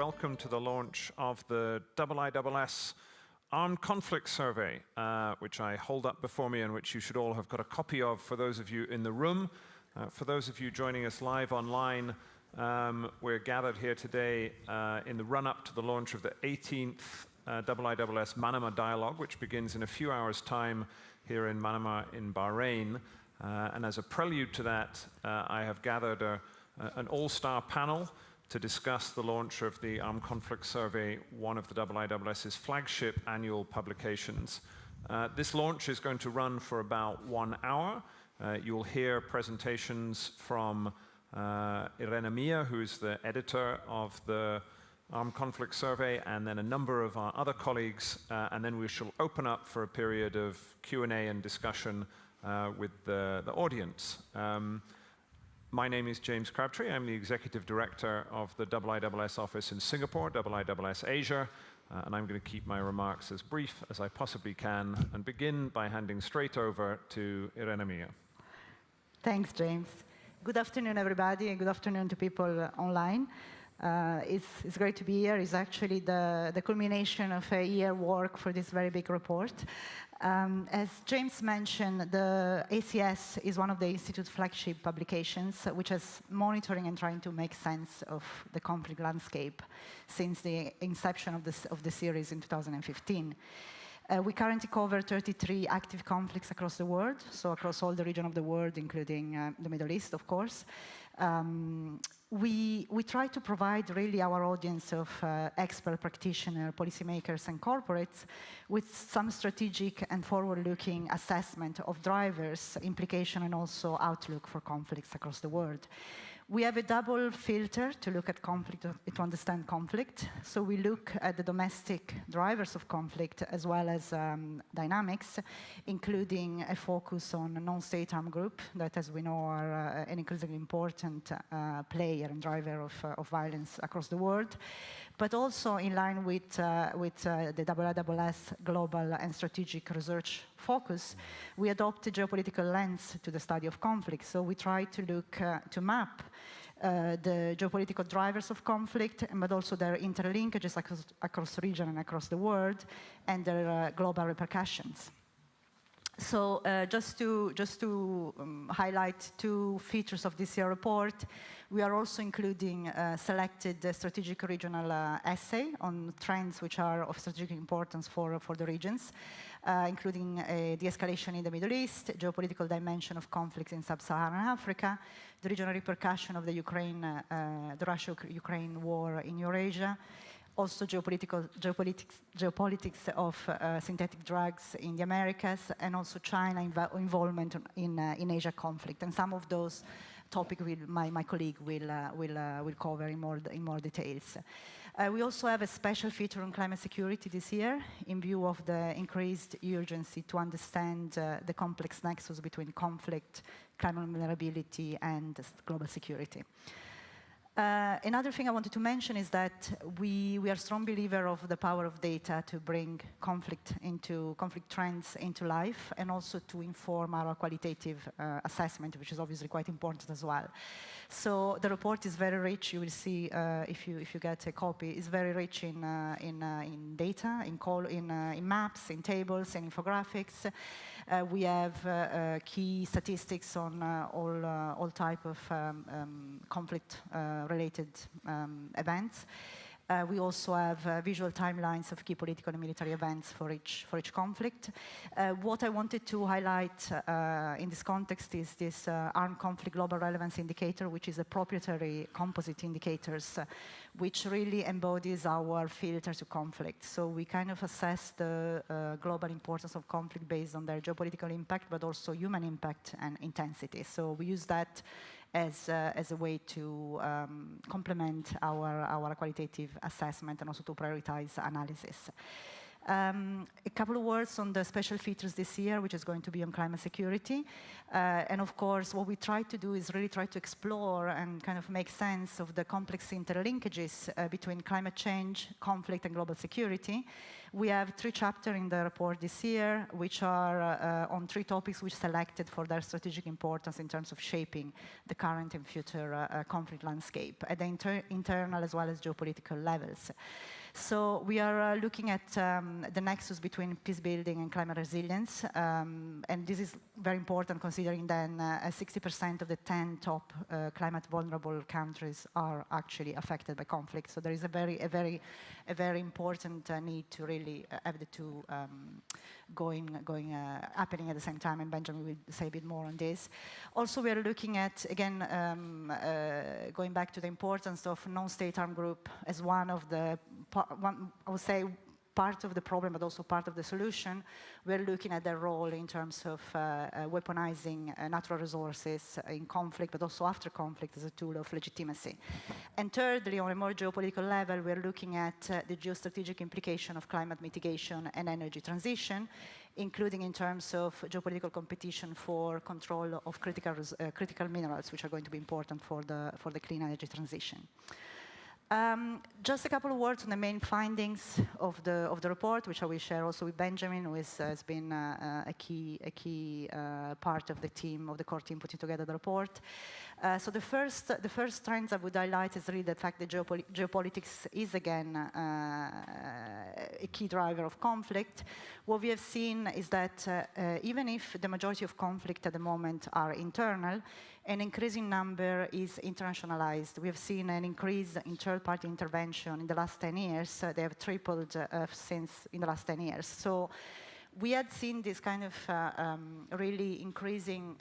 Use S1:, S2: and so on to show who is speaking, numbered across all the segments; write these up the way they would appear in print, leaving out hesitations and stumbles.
S1: welcome to the launch of the IISS Armed Conflict Survey, which I hold up before me and which you should all have got a copy of for those of you in the room. For those of you joining us live online, we're gathered here today in the run-up to the launch of the 18th IISS Manama Dialogue, which begins in a few hours' time here in Manama in Bahrain. And as a prelude to that, I have gathered an all-star panel to discuss the launch of the Armed Conflict Survey, one of the IISS's flagship annual publications. This launch is going to run for about 1 hour. You'll hear presentations from Irene Mia, who is the editor of the Armed Conflict Survey, and then a number of our other colleagues, and then we shall open up for a period of Q&A and discussion with the audience. My name is James Crabtree. I'm the Executive Director of the IISS office in Singapore, IISS Asia, and I'm going to keep my remarks as brief as I possibly can and begin by handing straight over to Irene Mia.
S2: Thanks, James. Good afternoon, everybody, and good afternoon to people online. It's great to be here. It's actually the culmination of a year work for this very big report. As James mentioned, the ACS is one of the Institute's flagship publications, which is monitoring and trying to make sense of the conflict landscape since the inception of the series in 2015. We currently cover 33 active conflicts across the world, so across all the region of the world, including the Middle East, of course. We try to provide really our audience of expert practitioners, policymakers, and corporates with some strategic and forward-looking assessment of drivers, implication, and also outlook for conflicts across the world. We have a double filter to look at conflict, to understand conflict. So we look at the domestic drivers of conflict as well as dynamics, including a focus on non-state armed group that, as we know, are an increasingly important player and driver of violence across the world. But also in line with the IISS global and strategic research focus, we adopt a geopolitical lens to the study of conflict. So we try to look to map the geopolitical drivers of conflict, but also their interlinkages across the region and across the world, and their global repercussions. So just to highlight two features of this year report, we are also including selected strategic regional essay on trends which are of strategic importance for the regions, including de-escalation in the Middle East, geopolitical dimension of conflicts in sub-Saharan Africa, the regional repercussion of the Russia-Ukraine war in Eurasia, also geopolitics of synthetic drugs in the Americas, and also China involvement in Asia conflict. And some of those topics my colleague will cover in more details. We also have a special feature on climate security this year in view of the increased urgency to understand the complex nexus between conflict, climate vulnerability, and global security. Another thing I wanted to mention is that we are strong believer of the power of data to bring conflict trends into life, and also to inform our qualitative assessment, which is obviously quite important as well. So the report is very rich. You will see if you get a copy. It's very rich in data, in maps, in tables, and infographics. We have key statistics on all type of conflict-related events. We also have visual timelines of key political and military events for each conflict. What I wanted to highlight in this context is this Armed Conflict Global Relevance Indicator, which is a proprietary composite indicators, which really embodies our filter to conflict. So we kind of assess the global importance of conflict based on their geopolitical impact, but also human impact and intensity. So we use that as a way to complement our qualitative assessment and also to prioritize analysis. A couple of words on the special features this year, which is going to be on climate security. And of course, what we try to do is really try to explore and kind of make sense of the complex interlinkages between climate change, conflict, and global security. We have 3 chapters in the report this year, which are on 3 topics which selected for their strategic importance in terms of shaping the current and future conflict landscape at the internal as well as geopolitical levels. So we are looking at the nexus between peace building and climate resilience, and this is very important considering then 60% of the 10 top climate vulnerable countries are actually affected by conflict. So there is a very important need to really have the 2 happening at the same time, and Benjamin will say a bit more on this. Also, we are looking at, again, going back to the importance of non-state armed group as one of the, I would say, part of the problem, but also part of the solution. We're looking at their role in terms of weaponizing natural resources in conflict, but also after conflict as a tool of legitimacy. And thirdly, on a more geopolitical level, we're looking at the geostrategic implication of climate mitigation and energy transition, including in terms of geopolitical competition for control of critical minerals, which are going to be important for the clean energy transition. Just a couple of words on the main findings of the report, which I will share also with Benjamin, who has been a key part of the team, of the core team putting together the report. So the first trends I would highlight is really the fact that geopolitics is again a key driver of conflict. What we have seen is that even if the majority of conflict at the moment are internal, an increasing number is internationalized. We have seen an increase in third-party intervention in the last 10 years. They have tripled since in the last 10 years. So we had seen this kind of really increasing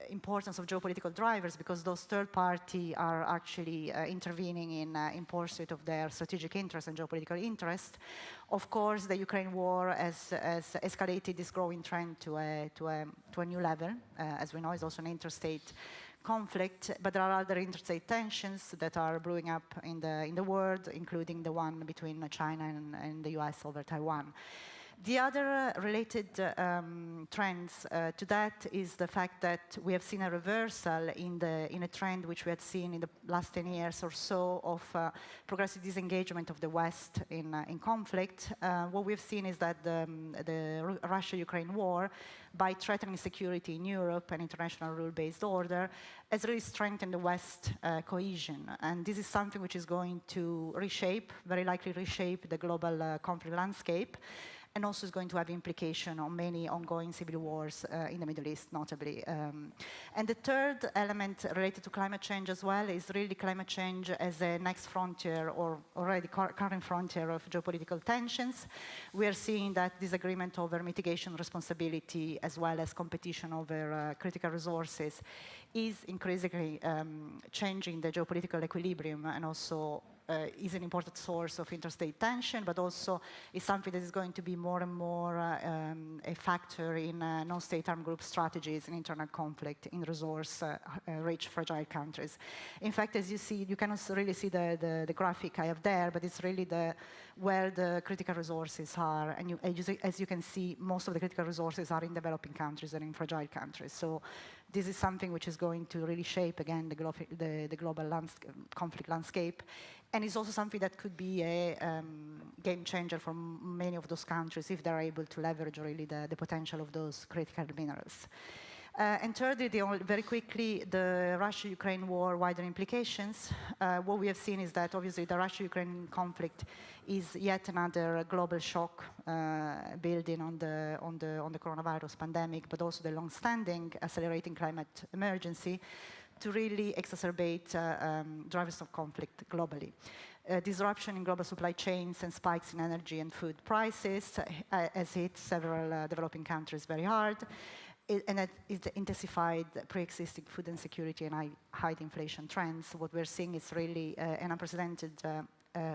S2: importance of geopolitical drivers because those third parties are actually intervening in pursuit of their strategic interest and geopolitical interest. Of course, the Ukraine war has escalated this growing trend to a new level. As we know, it's also an interstate conflict, but there are other interstate tensions that are brewing up in the world, including the one between China and the US over Taiwan. The other related trends to that is the fact that we have seen a reversal in a trend which we had seen in the last 10 years or so of progressive disengagement of the West in conflict. What we've seen is that the Russia-Ukraine war, by threatening security in Europe and international rule-based order, has really strengthened the West cohesion. And this is something which is going to reshape, very likely reshape the global conflict landscape, and also is going to have implication on many ongoing civil wars in the Middle East, notably. And the third element related to climate change as well is really climate change as a next frontier or already current frontier of geopolitical tensions. We are seeing that disagreement over mitigation responsibility as well as competition over critical resources is increasingly changing the geopolitical equilibrium and also is an important source of interstate tension, but also is something that is going to be more and more a factor in non-state armed group strategies in internal conflict in resource-rich, fragile countries. In fact, as you see, you cannot really see the graphic I have there, but it's really where the critical resources are. And as you can see, most of the critical resources are in developing countries and in fragile countries. So this is something which is going to really shape, again, the global conflict landscape. And it's also something that could be a game changer for many of those countries if they're able to leverage really the potential of those critical minerals. And thirdly, very quickly, the Russia-Ukraine war wider implications. What we have seen is that obviously the Russia-Ukraine conflict is yet another global shock building on the coronavirus pandemic, but also the long-standing accelerating climate emergency to really exacerbate drivers of conflict globally. Disruption in global supply chains and spikes in energy and food prices has hit several developing countries very hard. And it intensified pre-existing food insecurity and high inflation trends. What we're seeing is really an unprecedented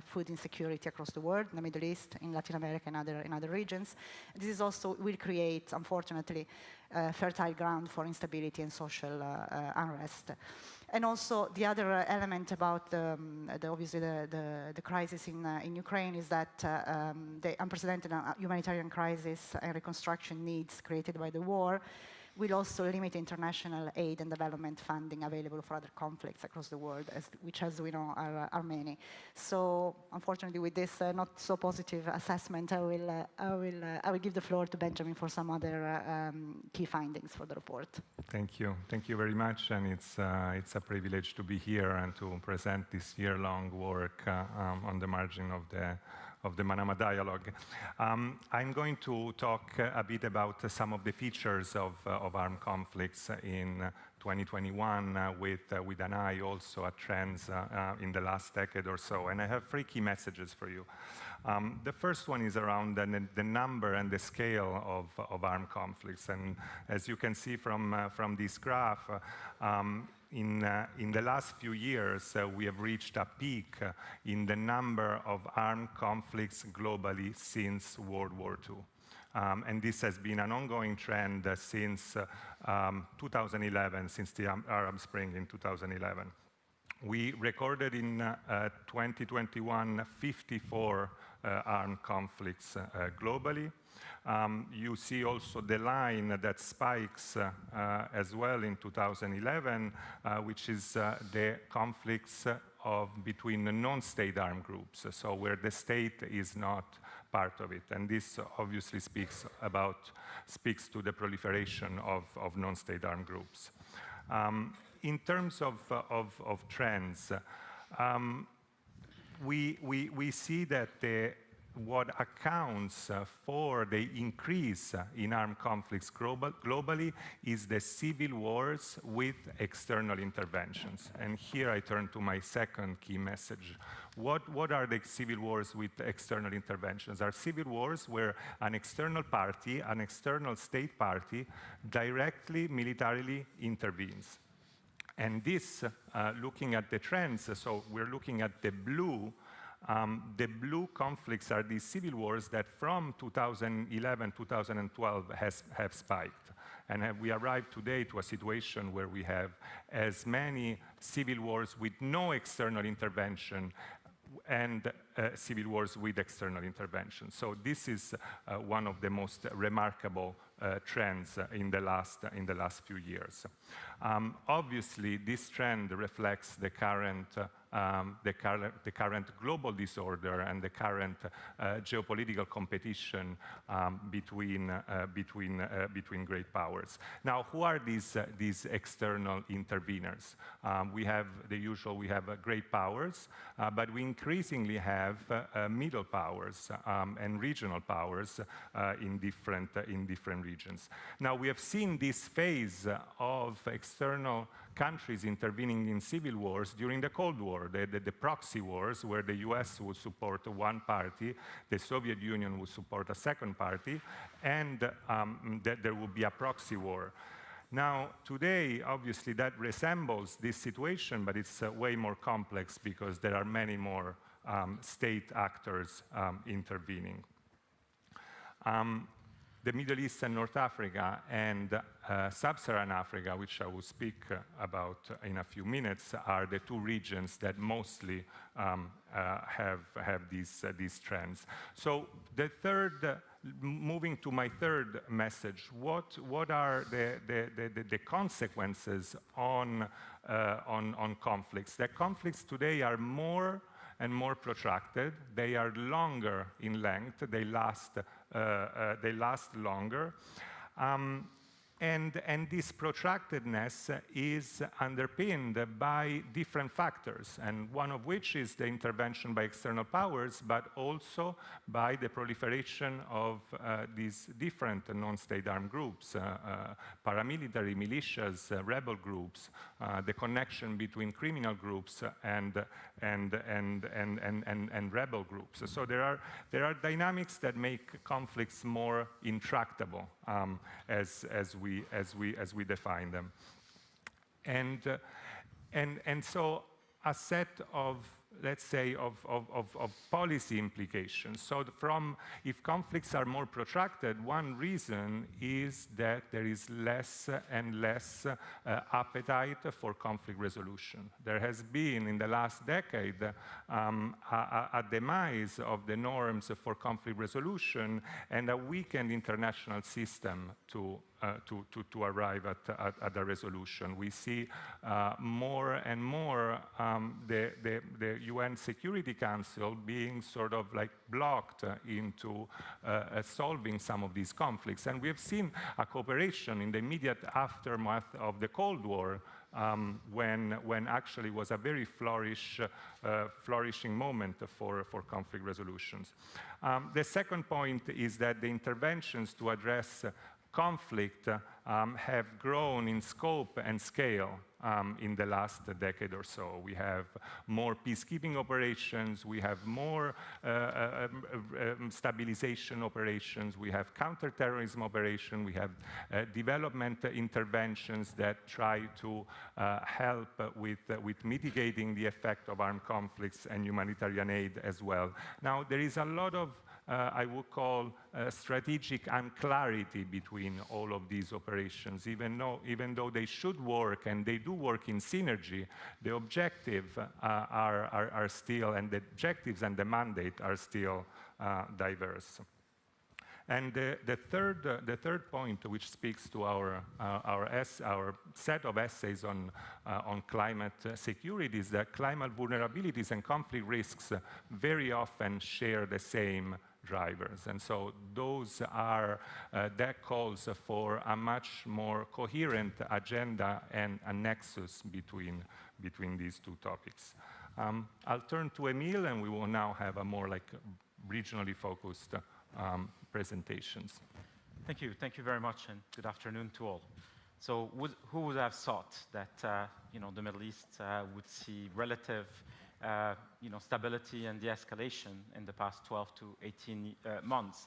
S2: food insecurity across the world, in the Middle East, in Latin America, and in other regions. This is also will create, unfortunately, fertile ground for instability and social unrest. And also the other element about obviously the crisis in Ukraine is that the unprecedented humanitarian crisis and reconstruction needs created by the war will also limit international aid and development funding available for other conflicts across the world, which, as we know, are many. So, unfortunately, with this not so positive assessment, I will give the floor to Benjamin for some other key findings for the report.
S3: Thank you very much, and it's a privilege to be here and to present this year-long work on the margin of the Manama Dialogue. I'm going to talk a bit about some of the features of armed conflicts in 2021 with an eye also at trends in the last decade or so. And I have 3 key messages for you. The first one is around the number and the scale of armed conflicts. And as you can see from this graph, in the last few years, we have reached a peak in the number of armed conflicts globally since World War II. And this has been an ongoing trend since 2011, since the Arab Spring in 2011. We recorded in 2021 54 armed conflicts globally. You see also the line that spikes as well in 2011, which is the conflicts between the non-state armed groups, so where the state is not part of it. And this obviously speaks to the proliferation of non-state armed groups. In terms of trends, we see that what accounts for the increase in armed conflicts globally is the civil wars with external interventions. And here I turn to my second key message. What are the civil wars with external interventions? Are civil wars where an external party, an external state party, directly militarily intervenes. And this, looking at the trends, so we're looking at the blue conflicts are these civil wars that from 2011, 2012 have spiked. And we arrived today to a situation where we have as many civil wars with no external intervention and civil wars with external intervention. So this is one of the most remarkable trends in the last few years. Obviously, this trend reflects the current global disorder and the current geopolitical competition between great powers. Now, who are these external interveners? We have the usual. We have great powers, but we increasingly have middle powers and regional powers in different regions. Now, we have seen this phase of external countries intervening in civil wars during the Cold War, the proxy wars, where the US would support one party, the Soviet Union would support a second party, and that there would be a proxy war. Now, today, obviously, that resembles this situation, but it's way more complex because there are many more state actors intervening. The Middle East and North Africa and Sub-Saharan Africa, which I will speak about in a few minutes, are the 2 regions that mostly have these trends. So moving to my third message, what are the consequences on conflicts? The conflicts today are more and more protracted. They are longer in length. They last longer. And this protractedness is underpinned by different factors, and one of which is the intervention by external powers, but also by the proliferation of these different non-state armed groups, paramilitary militias, rebel groups, the connection between criminal groups and rebel groups. So there are dynamics that make conflicts more intractable as we define them. And so a set of let's say, of policy implications. So if conflicts are more protracted, one reason is that there is less and less appetite for conflict resolution. There has been, in the last decade, a demise of the norms for conflict resolution and a weakened international system to arrive at a resolution. We see more and more the UN Security Council being sort of like blocked into solving some of these conflicts. And we have seen a cooperation in the immediate aftermath of the Cold War when actually was a very flourishing moment for conflict resolutions. The second point is that the interventions to address conflict have grown in scope and scale in the last decade or so. We have more peacekeeping operations, we have more stabilization operations, we have counterterrorism operations, we have development interventions that try to help with mitigating the effect of armed conflicts and humanitarian aid as well. Now, there is a lot of I would call strategic unclarity between all of these operations, even though they should work and they do work in synergy. The objectives are still, and the objectives and the mandate are still diverse. And the third point, which speaks to our set of essays on climate security, is that climate vulnerabilities and conflict risks very often share the same drivers. And so those are, that calls for a much more coherent agenda and a nexus between these two topics. I'll turn to Emile, and we will now have a more like regionally focused presentations.
S4: Thank you very much, and good afternoon to all. So who would have thought that the Middle East would see relative stability and de-escalation in the past 12 to 18 months?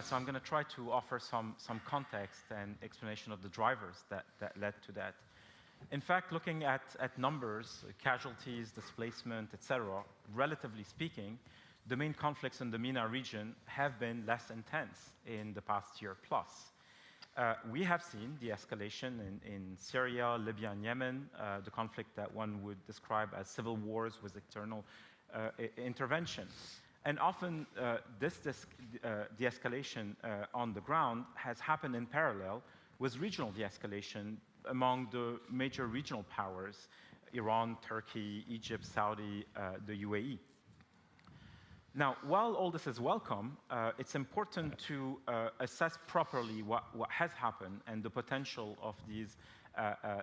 S4: So I'm going to try to offer some context and explanation of the drivers that led to that. In fact, looking at numbers, casualties, displacement, etc., relatively speaking, the main conflicts in the MENA region have been less intense in the past year plus. We have seen de-escalation in Syria, Libya, and Yemen, the conflict that one would describe as civil wars with external intervention. And often this de-escalation on the ground has happened in parallel with regional de-escalation among the major regional powers, Iran, Turkey, Egypt, Saudi, the UAE. Now, while all this is welcome, it's important to assess properly what has happened and the potential of these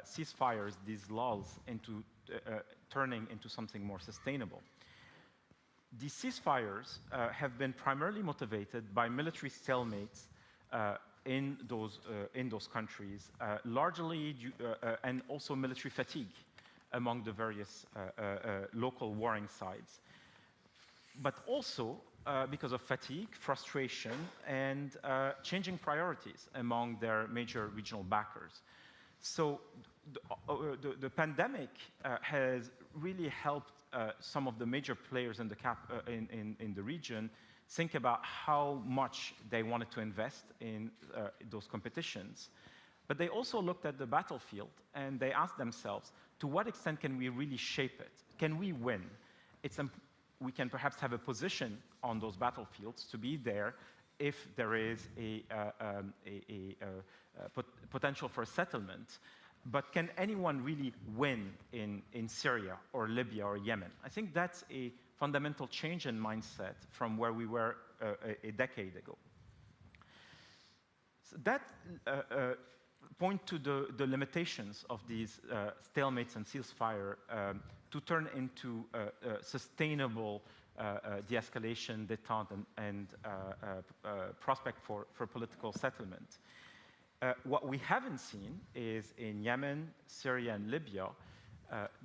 S4: ceasefires, these lulls, into turning into something more sustainable. These ceasefires have been primarily motivated by military stalemates in those countries, largely and also military fatigue among the various local warring sides, but also because of fatigue, frustration, and changing priorities among their major regional backers. So the pandemic has really helped some of the major players in the region think about how much they wanted to invest in those competitions. But they also looked at the battlefield and they asked themselves, to what extent can we really shape it? Can we win? We can perhaps have a position on those battlefields to be there if there is a potential for settlement. But can anyone really win in Syria or Libya or Yemen? I think that's a fundamental change in mindset from where we were a decade ago. So that point to the limitations of these stalemates and ceasefire to turn into sustainable de-escalation, détente, and prospect for political settlement. What we haven't seen is in Yemen, Syria, and Libya,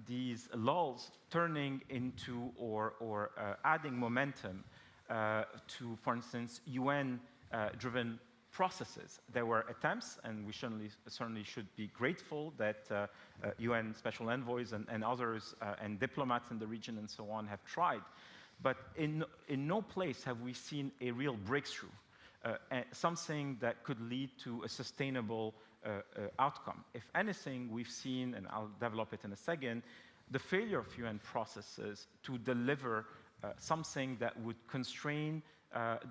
S4: these lulls turning into or adding momentum to, for instance, UN-driven processes. There were attempts, and we certainly should be grateful that UN special envoys and others and diplomats in the region and so on have tried. But in no place have we seen a real breakthrough, something that could lead to a sustainable outcome. If anything, we've seen, and I'll develop it in a second, the failure of UN processes to deliver something that would constrain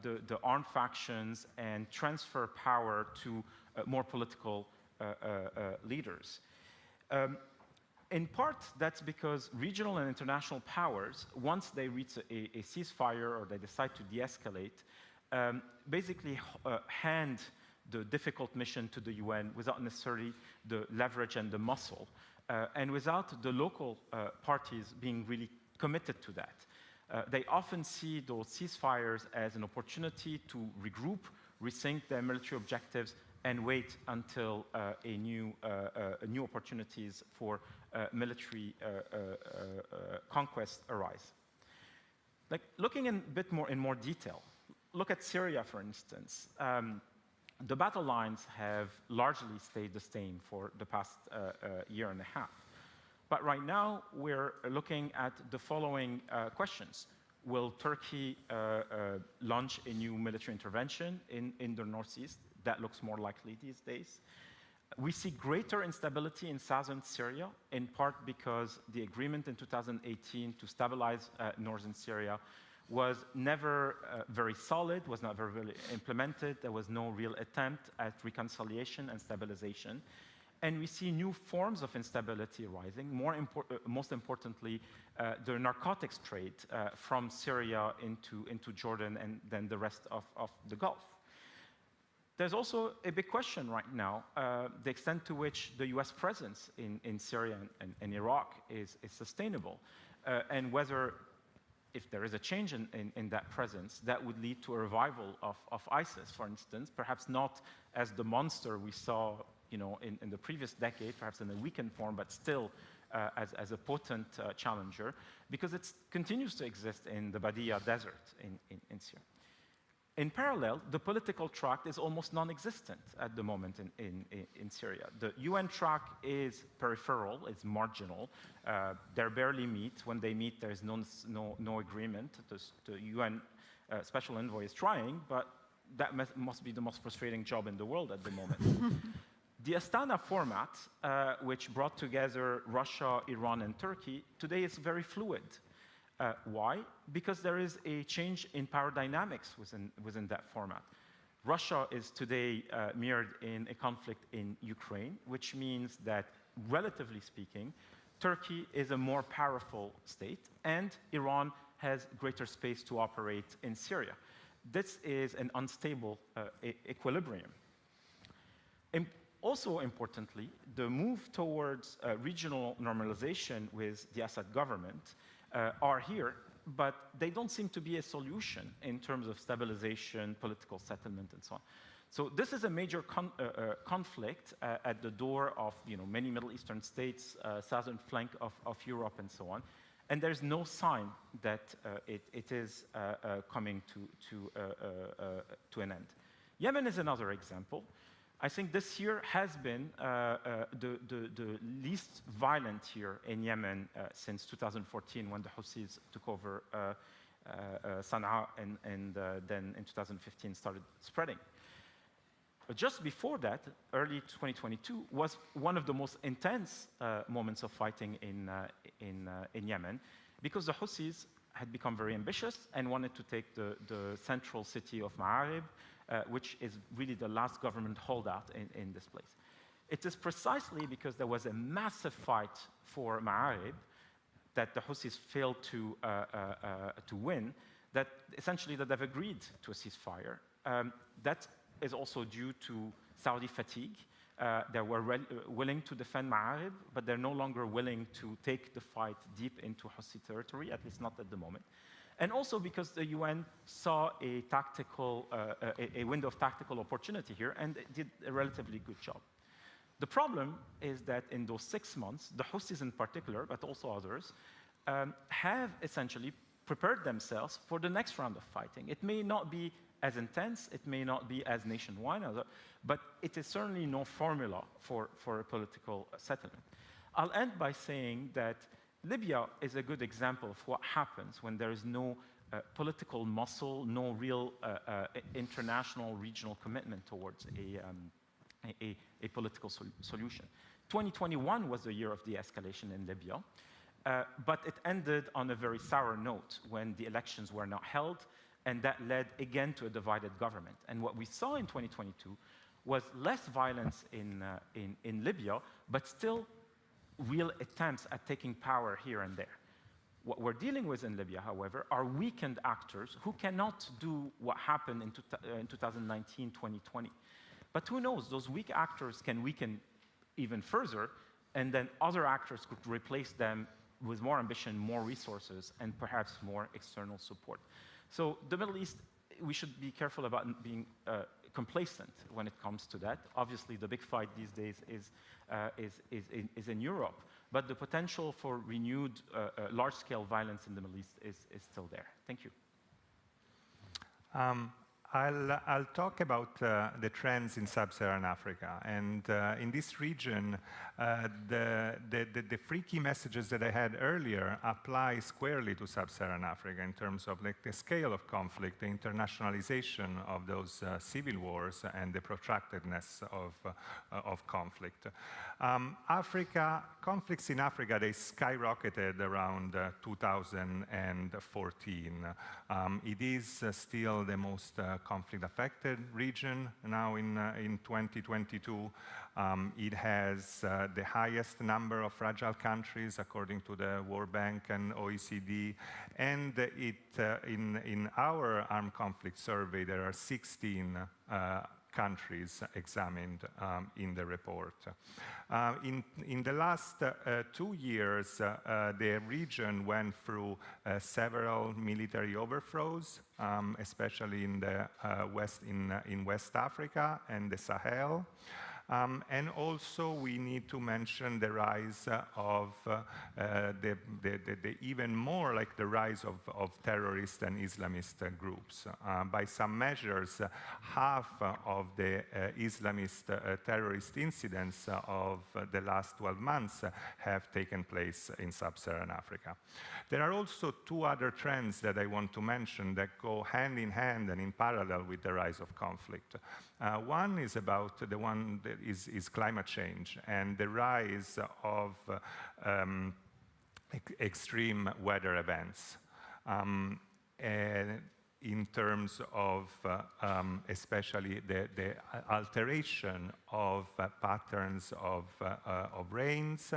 S4: the armed factions and transfer power to more political leaders. In part, that's because regional and international powers, once they reach a ceasefire or they decide to de-escalate, basically hand the difficult mission to the UN without necessarily the leverage and the muscle, and without the local parties being really committed to that. They often see those ceasefires as an opportunity to regroup, rethink their military objectives, and wait until new opportunities for military conquest arise. Like looking in a bit more in more detail, look at Syria, for instance. The battle lines have largely stayed the same for the past year and a half. But right now, we're looking at the following questions. Will Turkey launch a new military intervention in the northeast? That looks more likely these days. We see greater instability in southern Syria, in part because the agreement in 2018 to stabilize northern Syria was never very solid, was not very really implemented. There was no real attempt at reconciliation and stabilization. And we see new forms of instability rising, most importantly, the narcotics trade from Syria into Jordan and then the rest of the Gulf. There's also a big question right now, the extent to which the US presence in Syria and Iraq is sustainable, and whether, if there is a change in that presence, that would lead to a revival of ISIS, for instance, perhaps not as the monster we saw in the previous decade, perhaps in a weakened form, but still as a potent challenger, because it continues to exist in the Badia Desert in Syria. In parallel, the political track is almost non-existent at the moment in Syria. The UN track is peripheral, it's marginal. They barely meet. When they meet, there's no agreement. The UN special envoy is trying, but that must be the most frustrating job in the world at the moment. The Astana format, which brought together Russia, Iran, and Turkey, today is very fluid. Why? Because there is a change in power dynamics within that format. Russia is today mirrored in a conflict in Ukraine, which means that, relatively speaking, Turkey is a more powerful state, and Iran has greater space to operate in Syria. This is an unstable equilibrium. Also importantly, the move towards regional normalization with the Assad government are here, but they don't seem to be a solution in terms of stabilization, political settlement, and so on. So this is a major conflict at the door of many Middle Eastern states, southern flank of Europe, and so on. And there's no sign that it is coming to an end. Yemen is another example. I think this year has been the least violent year in Yemen since 2014, when the Houthis took over Sana'a and then in 2015 started spreading. But just before that, early 2022, was one of the most intense moments of fighting in Yemen, because the Houthis had become very ambitious and wanted to take the central city of Ma'arib, which is really the last government holdout in this place. It is precisely because there was a massive fight for Ma'arib that the Houthis failed to win, that essentially that they've agreed to a ceasefire. That is also due to Saudi fatigue. They were willing to defend Ma'arib, but they're no longer willing to take the fight deep into Houthi territory, at least not at the moment. And also because the UN saw a window of tactical opportunity here, and it did a relatively good job. The problem is that in those 6 months, the Houthis in particular, but also others, have essentially prepared themselves for the next round of fighting. It may not be as intense, it may not be as nationwide, but it is certainly no formula for a political settlement. I'll end by saying that Libya is a good example of what happens when there is no political muscle, no real international, regional commitment towards a political solution. 2021 was the year of de-escalation in Libya, but it ended on a very sour note when the elections were not held, and that led again to a divided government. And what we saw in 2022 was less violence in Libya, but still real attempts at taking power here and there. What we're dealing with in Libya, however, are weakened actors who cannot do what happened in 2019, 2020. But who knows, those weak actors can weaken even further, and then other actors could replace them with more ambition, more resources, and perhaps more external support. So the Middle East, we should be careful about being complacent when it comes to that. Obviously, the big fight these days is in Europe, but the potential for renewed large-scale violence in the Middle East is still there. Thank you.
S3: I'll talk about the trends in sub-Saharan Africa, and in this region, the three key messages that I had earlier apply squarely to sub-Saharan Africa in terms of like the scale of conflict, the internationalization of those civil wars, and the protractedness of conflict. Conflicts in Africa, they skyrocketed around 2014. It is still the most conflict-affected region now in 2022. It has the highest number of fragile countries according to the World Bank and OECD, and in our armed conflict survey there are 16 countries examined in the report. In the last 2 years, the region went through several military overthrows, especially in the West Africa and the Sahel. And also we need to mention the rise of the even more like the rise of terrorist and Islamist groups. By some measures, half of the Islamist terrorist incidents of the last 12 months have taken place in sub-Saharan Africa. There are also two other trends that I want to mention that go hand in hand and in parallel with the rise of conflict. One is about the one that is climate change and the rise of extreme weather events. In terms of especially the alteration of patterns of rains,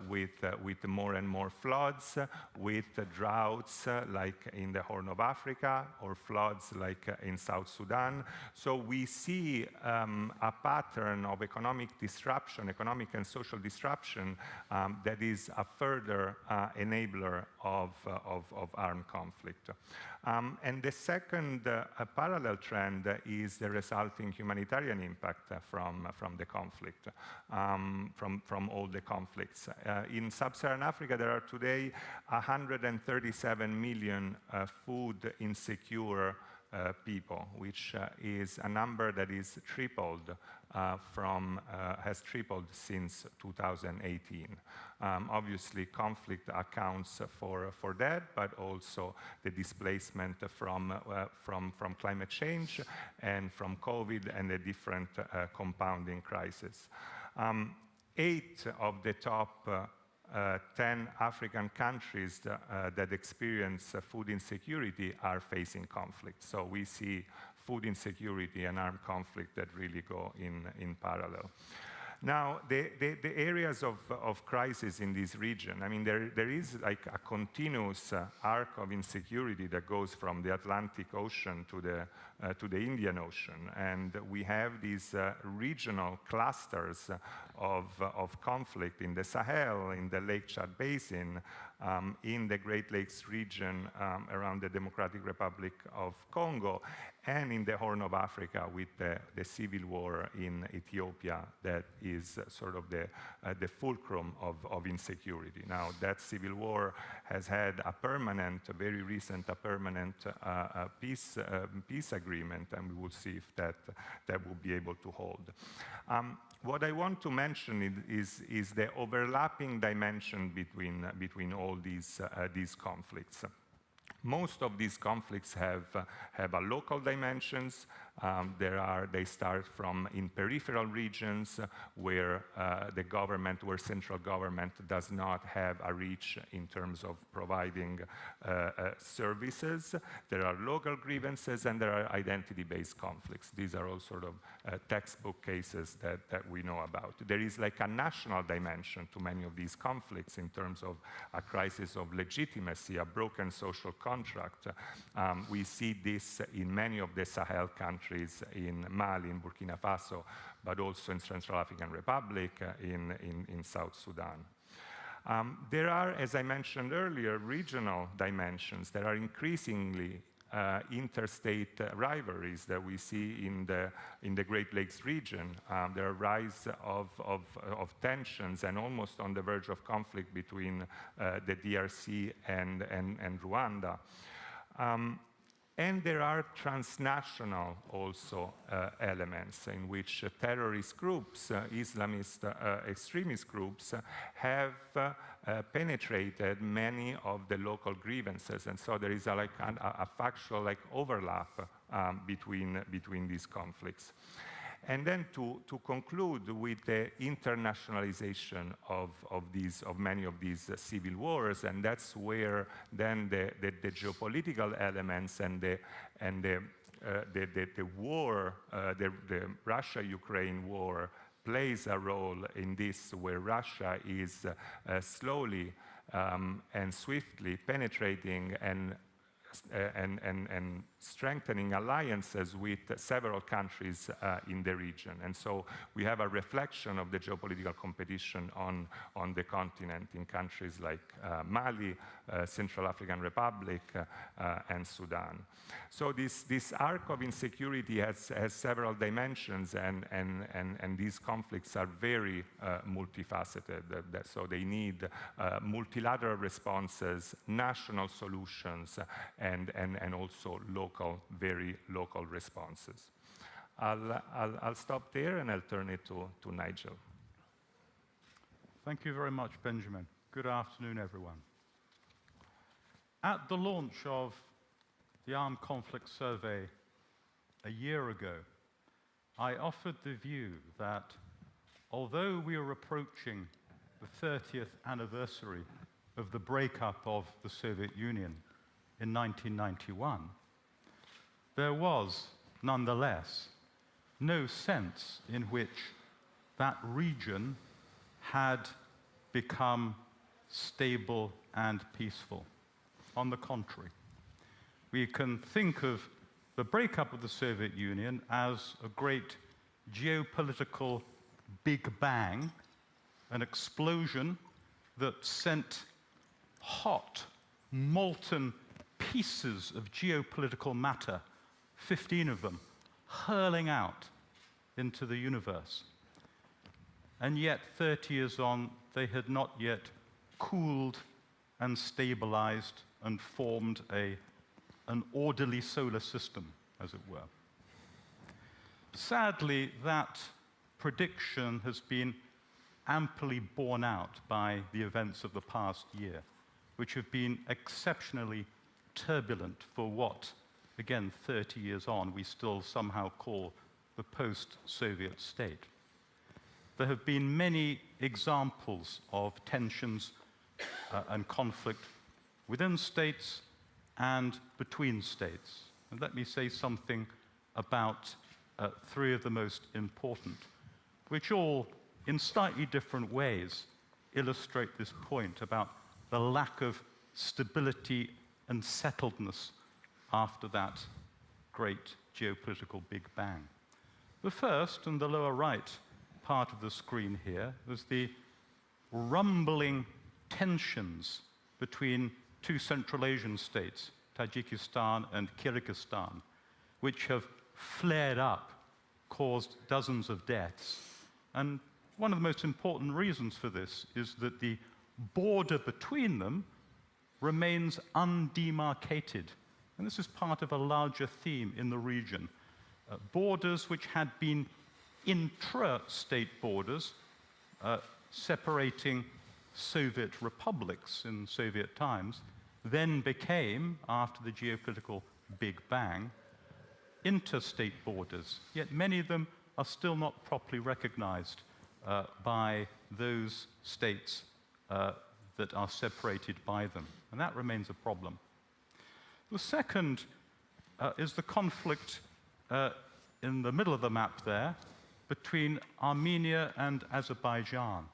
S3: with more and more floods, with droughts like in the Horn of Africa, or floods like in South Sudan. So we see a pattern of economic disruption, economic and social disruption, that is a further enabler of armed conflict. And the second parallel trend is the resulting humanitarian impact from the conflict, from all the conflicts. In sub-Saharan Africa, there are today 137 million food insecure people, which is a number that is tripled has tripled since 2018. Obviously, conflict accounts for that, but also the displacement from climate change and from COVID and the different compounding crises. 8 of the top 10 African countries that experience food insecurity are facing conflict. So we see food insecurity and armed conflict that really go in parallel. Now, the areas of crisis in this region, I mean, there is like a continuous arc of insecurity that goes from the Atlantic Ocean to the Indian Ocean. And we have these regional clusters of conflict in the Sahel, in the Lake Chad Basin, in the Great Lakes region around the Democratic Republic of Congo. and in the Horn of Africa with the civil war in Ethiopia that is sort of the fulcrum of insecurity. Now, that civil war has had a very recent peace agreement, and we will see if that will be able to hold. What I want to mention is the overlapping dimension between all these conflicts. Most of these conflicts have a local dimensions. They start from in peripheral regions where where central government does not have a reach in terms of providing services. There are local grievances and there are identity-based conflicts. These are all sort of textbook cases that we know about. There is like a national dimension to many of these conflicts in terms of a crisis of legitimacy, a broken social contract. We see this in many of the Sahel countries, in Mali, in Burkina Faso, but also in Central African Republic, in South Sudan. There are, as I mentioned earlier, regional dimensions that are increasingly interstate rivalries that we see in the Great Lakes region. There are rise of tensions and almost on the verge of conflict between the DRC and Rwanda. And there are transnational also elements in which terrorist groups, Islamist extremist groups, have penetrated many of the local grievances, and so there is a factual overlap between these conflicts. And then to conclude with the internationalization of many of these civil wars, and that's where then the geopolitical elements and the war, the Russia-Ukraine war, plays a role in this, where Russia is slowly and swiftly penetrating and strengthening alliances with several countries in the region. And so we have a reflection of the geopolitical competition on the continent in countries like Mali, Central African Republic, and Sudan. So this arc of insecurity has several dimensions, and these conflicts are very multifaceted. So they need multilateral responses, national solutions, and also very local responses. I'll stop there and I'll turn it to Nigel.
S5: Thank you very much, Benjamin. Good afternoon, everyone. At the launch of the Armed Conflict Survey a year ago, I offered the view that although we are approaching the 30th anniversary of the breakup of the Soviet Union in 1991, there was, nonetheless, no sense in which that region had become stable and peaceful. On the contrary, we can think of the breakup of the Soviet Union as a great geopolitical Big Bang, an explosion that sent hot, molten pieces of geopolitical matter, 15 of them, hurling out into the universe. And yet, 30 years on, they had not yet cooled and stabilized and formed an orderly solar system, as it were. Sadly, that prediction has been amply borne out by the events of the past year, which have been exceptionally turbulent for what, again, 30 years on, we still somehow call the post-Soviet state. There have been many examples of tensions and conflict within states and between states. And let me say something about three of the most important, which all, in slightly different ways, illustrate this point about the lack of stability and settledness after that great geopolitical Big Bang. The first, in the lower right part of the screen here, was the rumbling tensions between two Central Asian states, Tajikistan and Kyrgyzstan, which have flared up, caused dozens of deaths. And one of the most important reasons for this is that the border between them remains undemarcated. And this is part of a larger theme in the region. Borders which had been intra-state borders, separating Soviet republics in Soviet times, then became, after the geopolitical Big Bang, interstate borders. Yet many of them are still not properly recognized by those states that are separated by them. And that remains a problem. The second is the conflict in the middle of the map there between Armenia and Azerbaijan.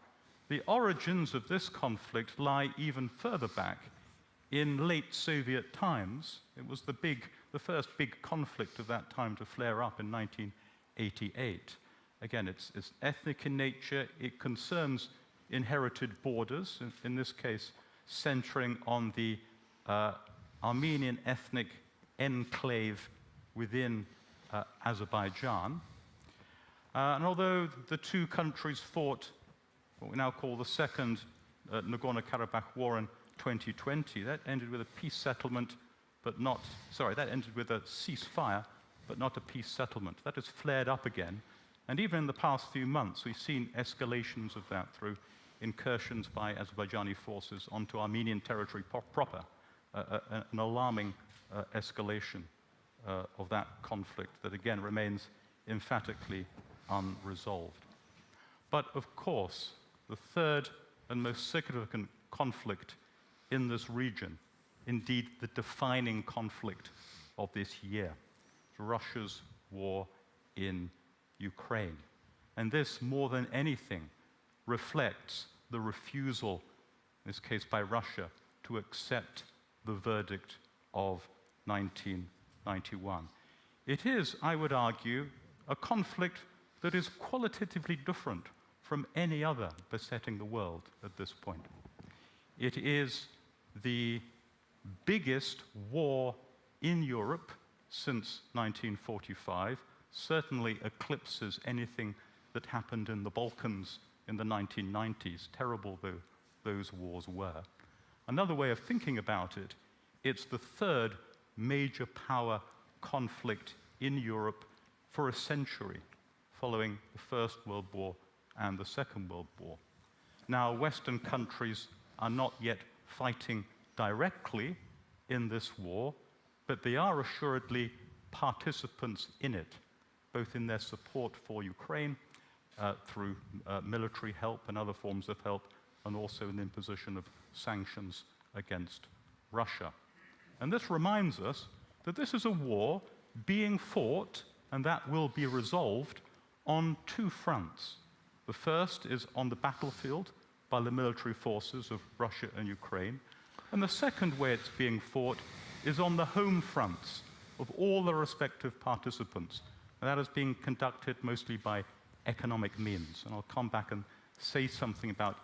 S5: The origins of this conflict lie even further back in late Soviet times. It was the first big conflict of that time to flare up in 1988. Again, it's ethnic in nature. It concerns inherited borders, in this case centering on the Armenian ethnic enclave within Azerbaijan. And although the two countries fought what we now call the Second Nagorno-Karabakh War in 2020, that ended with a peace settlement, but not, that ended with a ceasefire, but not a peace settlement. That has flared up again. And even in the past few months, we've seen escalations of that through incursions by Azerbaijani forces onto Armenian territory proper, an alarming escalation of that conflict that again remains emphatically unresolved. But of course, the third and most significant conflict in this region, indeed the defining conflict of this year, is Russia's war in Ukraine. And this, more than anything, reflects the refusal, in this case by Russia, to accept the verdict of 1991. It is, I would argue, a conflict that is qualitatively different from any other besetting the world at this point. It is the biggest war in Europe since 1945, certainly eclipses anything that happened in the Balkans in the 1990s, terrible though those wars were. Another way of thinking about it, it's the third major power conflict in Europe for a century, following the First World War and the Second World War. Now, Western countries are not yet fighting directly in this war, but they are assuredly participants in it, both in their support for Ukraine through military help and other forms of help, and also in the imposition of sanctions against Russia. And this reminds us that this is a war being fought, and that will be resolved on two fronts. The first is on the battlefield by the military forces of Russia and Ukraine, and the second way it's being fought is on the home fronts of all the respective participants, and that is being conducted mostly by economic means. And I'll come back and say something about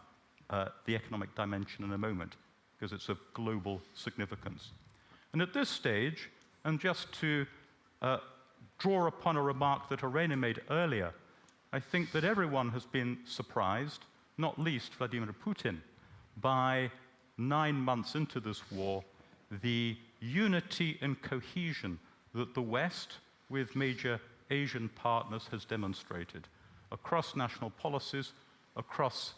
S5: the economic dimension in a moment, because it's of global significance. And at this stage, and just to draw upon a remark that Irene made earlier, I think that everyone has been surprised, not least Vladimir Putin, by 9 months into this war, the unity and cohesion that the West, with major Asian partners, has demonstrated across national policies, across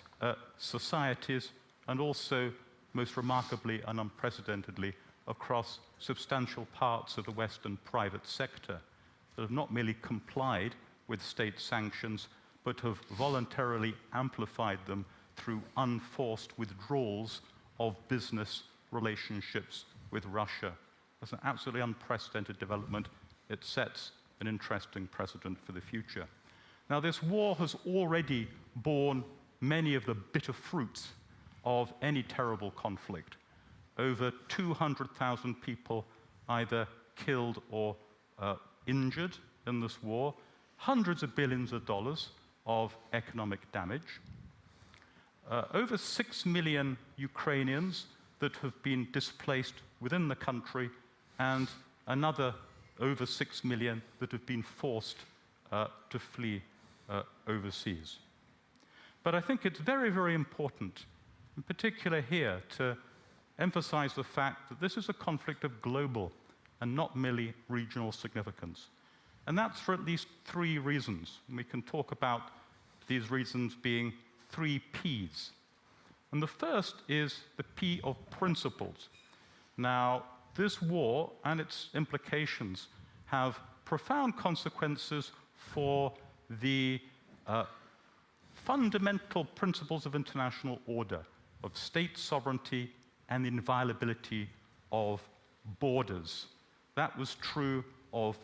S5: societies, and also, most remarkably and unprecedentedly, across substantial parts of the Western private sector that have not merely complied with state sanctions, but have voluntarily amplified them through unforced withdrawals of business relationships with Russia. That's an absolutely unprecedented development. It sets an interesting precedent for the future. Now, this war has already borne many of the bitter fruits of any terrible conflict. Over 200,000 people either killed or injured in this war, hundreds of billions of dollars of economic damage, over 6 million Ukrainians that have been displaced within the country, and another over 6 million that have been forced to flee overseas. But I think it's very, very important, in particular here, to emphasize the fact that this is a conflict of global and not merely regional significance. And that's for at least 3 reasons. And we can talk about these reasons being 3 Ps. And the first is the P of principles. Now, this war and its implications have profound consequences for the fundamental principles of international order, of state sovereignty and the inviolability of borders. That was true of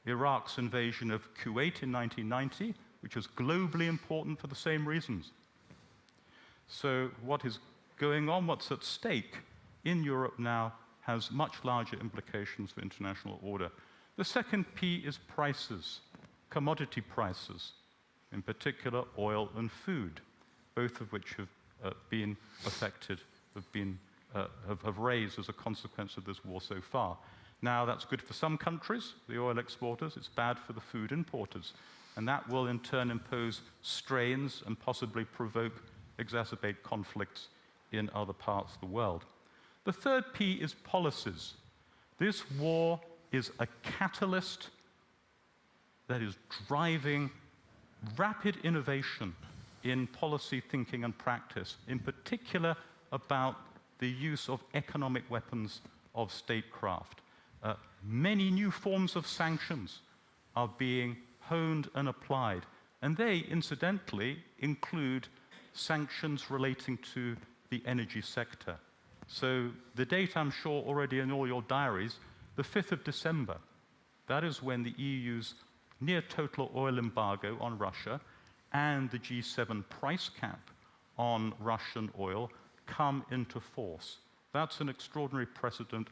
S5: Iraq's invasion of Kuwait in 1990, which was globally important for the same reasons. So what is going on, what's at stake in Europe now, has much larger implications for international order. The second P is prices, commodity prices, in particular oil and food, both of which have been affected, have raised as a consequence of this war so far. Now, that's good for some countries, the oil exporters. It's bad for the food importers. And that will, in turn, impose strains and possibly exacerbate conflicts in other parts of the world. The third P is policies. This war is a catalyst that is driving rapid innovation in policy thinking and practice, in particular about the use of economic weapons of statecraft. Many new forms of sanctions are being honed and applied, and they, incidentally, include sanctions relating to the energy sector. So the date, I'm sure, already in all your diaries, the 5th of December, that is when the EU's near total oil embargo on Russia and the G7 price cap on Russian oil come into force. That's an extraordinary precedent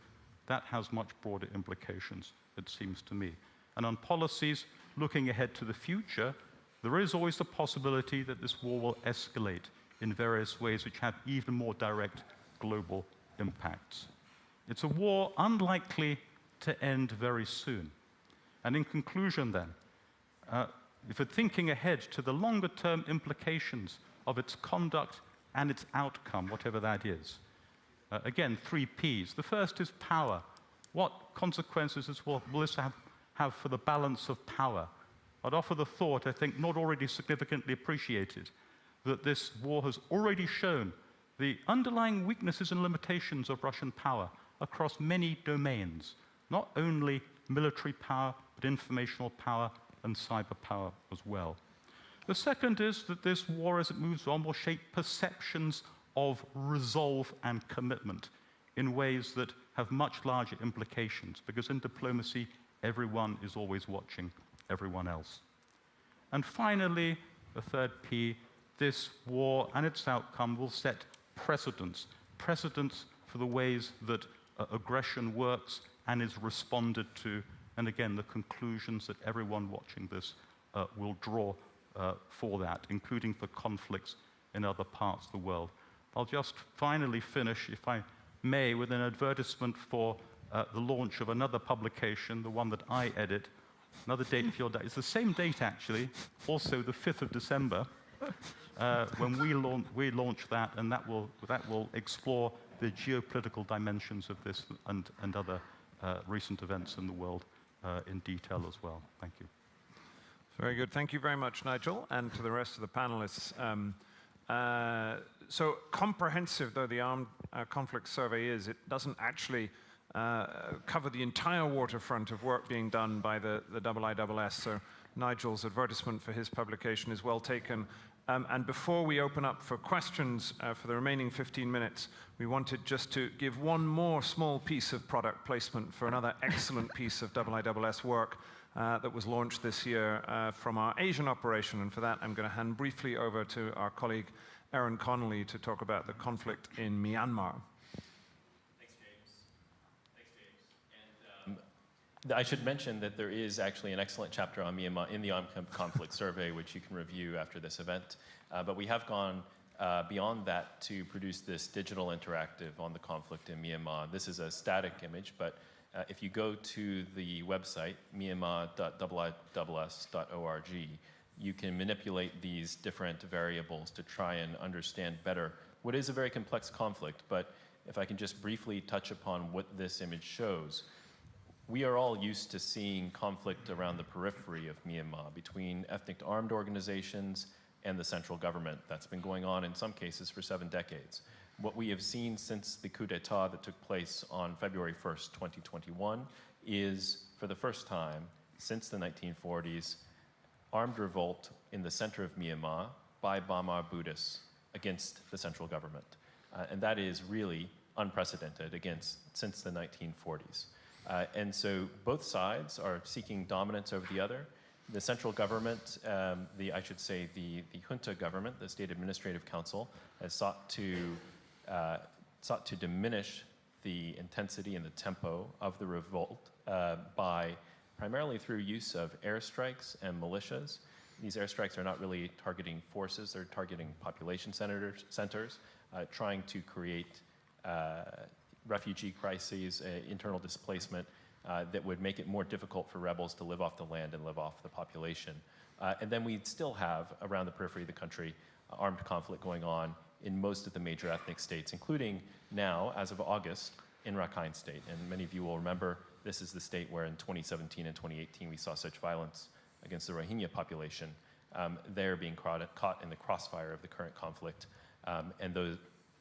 S5: that has much broader implications, it seems to me. And on policies, looking ahead to the future, there is always the possibility that this war will escalate in various ways which have even more direct global impacts. It's a war unlikely to end very soon. And in conclusion then, if we're thinking ahead to the longer-term implications of its conduct and its outcome, whatever that is, again, 3 Ps. The first is power. What consequences will this have for the balance of power? I'd offer the thought, I think not already significantly appreciated, that this war has already shown the underlying weaknesses and limitations of Russian power across many domains, not only military power, but informational power and cyber power as well. The second is that this war, as it moves on, will shape perceptions of resolve and commitment in ways that have much larger implications, because in diplomacy, everyone is always watching everyone else. And finally, the third P, this war and its outcome will set precedents for the ways that aggression works and is responded to, and again, the conclusions that everyone watching this will draw for that, including for conflicts in other parts of the world. I'll just finally finish, if I may, with an advertisement for the launch of another publication, the one that I edit. Another date for your day. It's the same date, actually, also the 5th of December, when we launch that, and that will explore the geopolitical dimensions of this and other recent events in the world in detail as well. Thank you.
S1: Very good. Thank you very much, Nigel, and to the rest of the panelists. So comprehensive though the armed conflict survey is, it doesn't actually cover the entire waterfront of work being done by the IISS. So Nigel's advertisement for his publication is well taken. And before we open up for questions for the remaining 15 minutes, we wanted just to give one more small piece of product placement for another excellent piece of IISS work that was launched this year from our Asian operation. And for that, I'm going to hand briefly over to our colleague, Erin Connolly, to talk about the conflict in Myanmar.
S6: Thanks, James. And I should mention that there is actually an excellent chapter on Myanmar in the Armed Conflict Survey, which you can review after this event. But we have gone beyond that to produce this digital interactive on the conflict in Myanmar. This is a static image, but If you go to the website, myanmar.iiss.org, you can manipulate these different variables to try and understand better what is a very complex conflict. But if I can just briefly touch upon what this image shows, we are all used to seeing conflict around the periphery of Myanmar between ethnic armed organizations and the central government. That's been going on in some cases for 7 decades. What we have seen since the coup d'etat that took place on February 1st, 2021, is for the first time since the 1940s, armed revolt in the center of Myanmar by Bamar Buddhists against the central government. And that is really unprecedented since the 1940s. And so both sides are seeking dominance over the other. The central government, I should say the junta government, the State Administrative Council, has sought to diminish the intensity and the tempo of the revolt by primarily through use of airstrikes and militias. These airstrikes are not really targeting forces, they're targeting population centers, trying to create refugee crises, internal displacement that would make it more difficult for rebels to live off the land and live off the population. And then we still have, around the periphery of the country, armed conflict going on in most of the major ethnic states, including now, as of August, in Rakhine State. And many of you will remember, this is the state where in 2017 and 2018 we saw such violence against the Rohingya population. They're being caught in the crossfire of the current conflict. And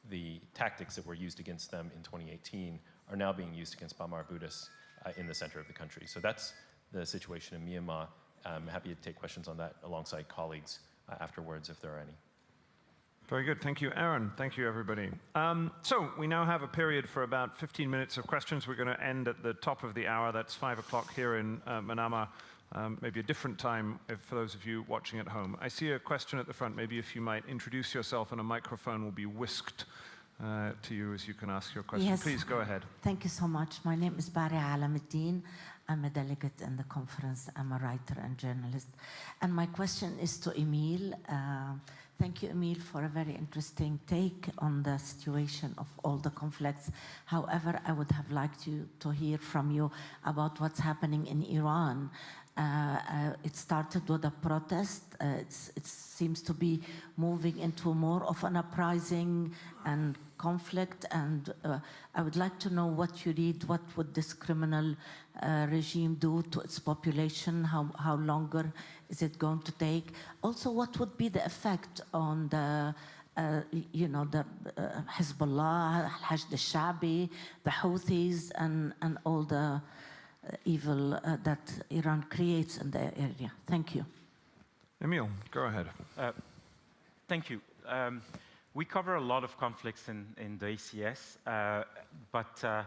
S6: the tactics that were used against them in 2018 are now being used against Bamar Buddhists in the center of the country. So that's the situation in Myanmar. I'm happy to take questions on that alongside colleagues afterwards if there are any.
S1: Very good. Thank you, Aaron. Thank you, everybody. So we now have a period for about 15 minutes of questions. We're going to end at the top of the hour. That's 5 o'clock here in Manama. Maybe a different time for those of you watching at home. I see a question at the front. Maybe if you might introduce yourself and a microphone will be whisked to you as you can ask your question.
S7: Yes.
S1: Please go ahead.
S7: Thank you so much. My name is Bari Alamuddin. I'm a delegate in the conference. I'm a writer and journalist. And my question is to Emil. Thank you, Emil, for a very interesting take on the situation of all the conflicts. However, I would have liked to hear from you about what's happening in Iran. It started with a protest. It seems to be moving into more of an uprising and conflict. And I would like to know what you read. What would this criminal regime do to its population? How longer is it going to take? Also, what would be the effect on the the Hezbollah, Hashd al-Sha'bi, the Houthis, and all the evil that Iran creates in the area? Thank you.
S1: Emil, go ahead.
S4: Thank you. We cover a lot of conflicts in the ACS, but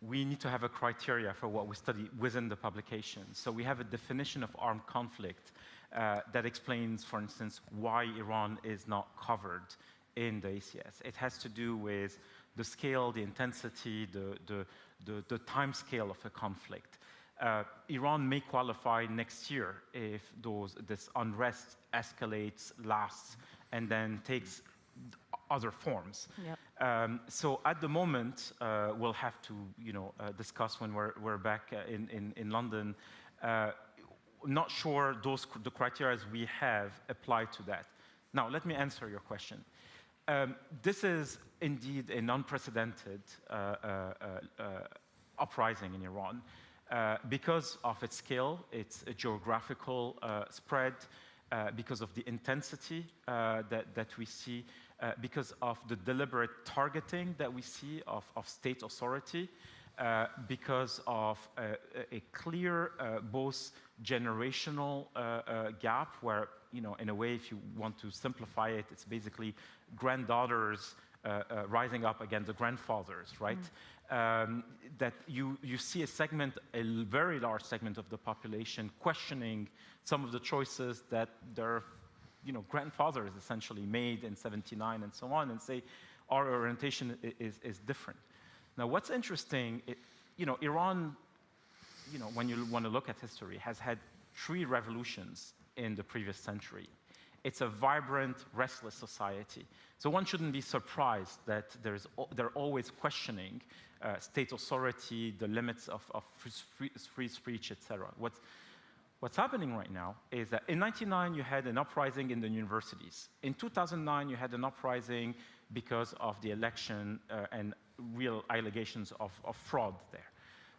S4: we need to have a criteria for what we study within the publication. So we have a definition of armed conflict that explains, for instance, why Iran is not covered in the ACS. It has to do with the scale, the intensity, the time scale of a conflict. Iran may qualify next year if this unrest escalates, lasts, and then takes other forms. Yep. So at the moment, we'll have to discuss when we're back in London. Not sure the criteria we have apply to that. Now, let me answer your question. This is indeed an unprecedented uprising in Iran because of its scale, its geographical spread, because of the intensity that we see, because of the deliberate targeting that we see of state authority, because of a clear both generational gap where, in a way, if you want to simplify it, it's basically granddaughters rising up against the grandfathers, right? That you see a very large segment of the population questioning some of the choices that their grandfathers essentially made in '79 and so on, and say our orientation is different. Now, what's interesting, Iran, when you want to look at history, has had 3 revolutions in the previous century. It's a vibrant, restless society. So one shouldn't be surprised that they're always questioning state authority, the limits of free speech, etc. What's happening right now is that in 1999, you had an uprising in the universities. In 2009, you had an uprising because of the election and real allegations of fraud there.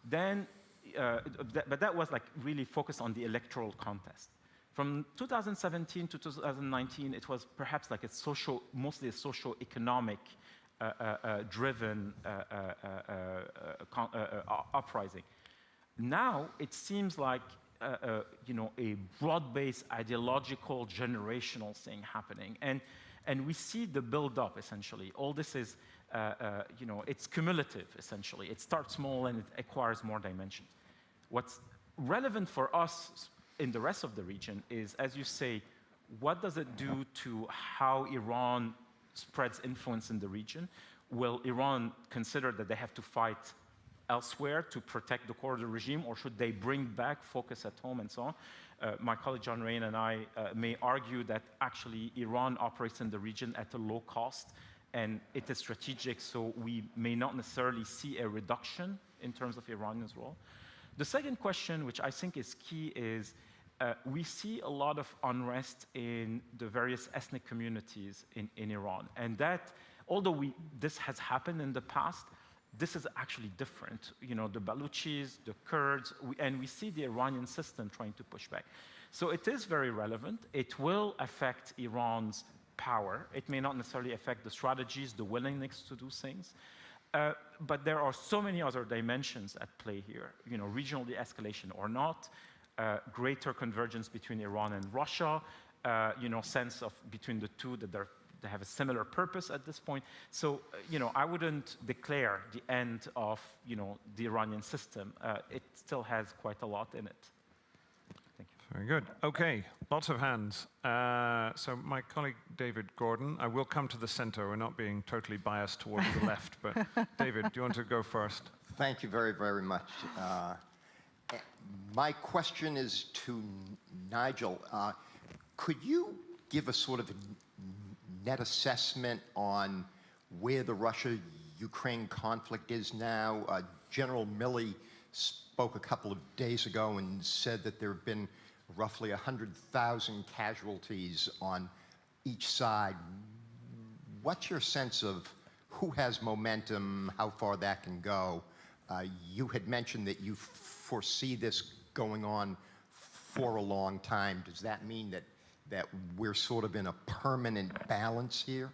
S4: Then, but that was like really focused on the electoral contest. From 2017 to 2019, it was perhaps like mostly a socio-economic driven uprising. Now it seems like a broad-based ideological generational thing happening, and we see the build-up essentially. All this is, it's cumulative essentially. It starts small and it acquires more dimensions. What's relevant for us in the rest of the region is, as you say, what does it do to how Iran spreads influence in the region? Will Iran consider that they have to fight elsewhere to protect the core of the regime, or should they bring back focus at home and so on? My colleague John Rain and I may argue that actually Iran operates in the region at a low cost, and it is strategic, so we may not necessarily see a reduction in terms of Iranians' role. The second question, which I think is key, is we see a lot of unrest in the various ethnic communities in Iran. And that, although this has happened in the past, this is actually different. The Baluchis, the Kurds, and we see the Iranian system trying to push back. So it is very relevant. It will affect Iran's power. It may not necessarily affect the strategies, the willingness to do things. But there are so many other dimensions at play here, regional de-escalation or not, greater convergence between Iran and Russia, sense of between the two that they have a similar purpose at this point. So, I wouldn't declare the end of, the Iranian system. It still has quite a lot in it. Thank you.
S1: Very good. Okay, lots of hands. So my colleague David Gordon, I will come to the center. We're not being totally biased towards the left, but David, do you want to go first?
S8: Thank you very, very much. My question is to Nigel. Could you give a sort of net assessment on where the Russia-Ukraine conflict is now? General Milley spoke a couple of days ago and said that there have been roughly 100,000 casualties on each side. What's your sense of who has momentum, how far that can go? You had mentioned that you foresee this going on for a long time. Does that mean that we're sort of in a permanent balance here?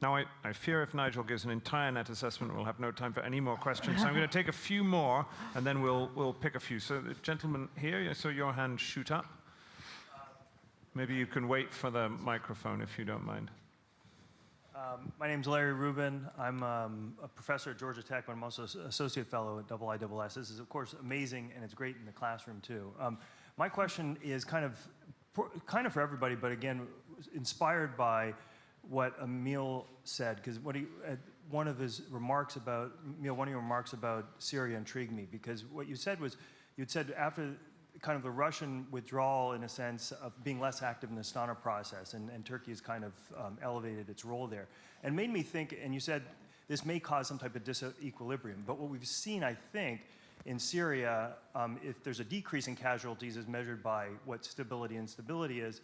S1: Now, I fear if Nigel gives an entire net assessment, we'll have no time for any more questions. So I'm going to take a few more, and then we'll pick a few. So the gentleman here, I saw your hand shoot up. Maybe you can wait for the microphone if you don't mind.
S9: My name's Larry Rubin. I'm a professor at Georgia Tech, but I'm also an associate fellow at IISS. This is, of course, amazing, and it's great in the classroom, too. My question is kind of for everybody, but again, inspired by what Emil said, because one of your remarks about Syria intrigued me, because what you said was, you'd said after kind of the Russian withdrawal, in a sense, of being less active in the Astana process, and Turkey has kind of elevated its role there. And made me think, and you said this may cause some type of disequilibrium, but what we've seen, I think, in Syria, if there's a decrease in casualties as measured by what stability and instability is,